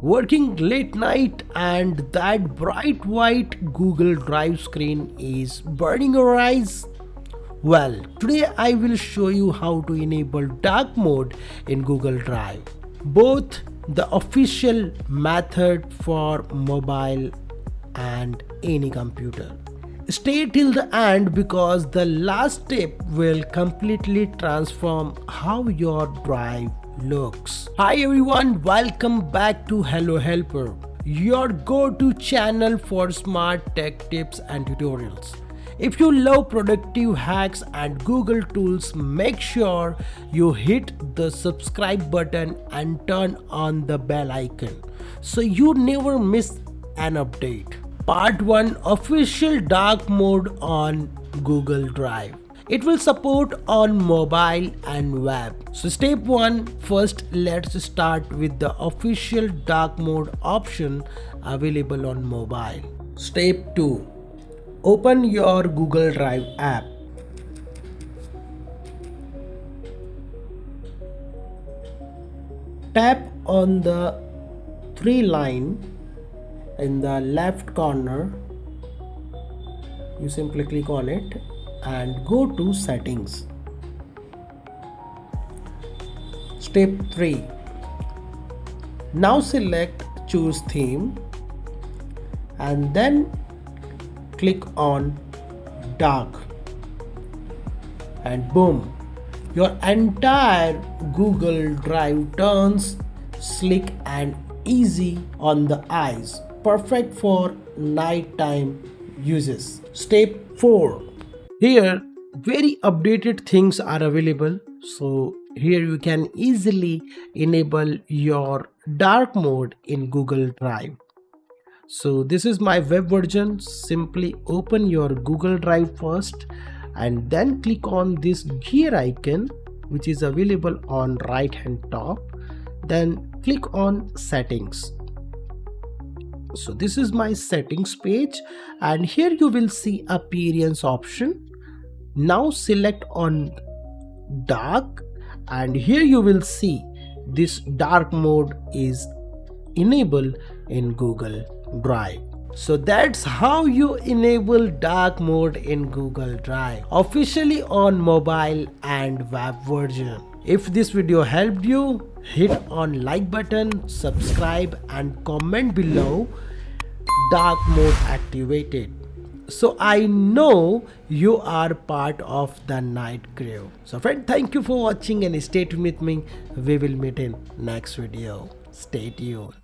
working late night and that bright white Google Drive screen is burning your eyes? Well, today I will show you how to enable dark mode in Google Drive. Both the official method for mobile and any computer. Stay till the end because the last step will completely transform how your drive looks. Hi everyone, welcome back to Hello Helper, your go-to channel for smart tech tips and tutorials. If you love productive hacks and Google tools, make sure you hit the subscribe button and turn on the bell icon so you never miss an update. Part 1, Official Dark Mode on Google Drive. It will support on mobile and web. So step 1, first let's start with the official dark mode option available on mobile. Step 2, open your Google Drive app. Tap on the three line in the left corner. You simply click on it and go to settings. Step 3, now select choose theme and then click on dark, and boom, your entire Google Drive turns slick and easy on the eyes, perfect for nighttime uses. Step 4, here very updated things are available, so here you can easily enable your dark mode in Google Drive. So this is my web version. Simply open your Google Drive first and then click on this gear icon which is available on right hand top, then click on settings. So this is my settings page and here you will see appearance option. Now select on dark and here you will see this dark mode is enabled in Google Drive. So that's how you enable dark mode in Google Drive officially on mobile and web version. If this video helped you, hit on like button, subscribe and comment below dark mode activated, so I know you are part of the night crew. So friend, thank you for watching and stay tuned with me. We will meet in next video. Stay tuned.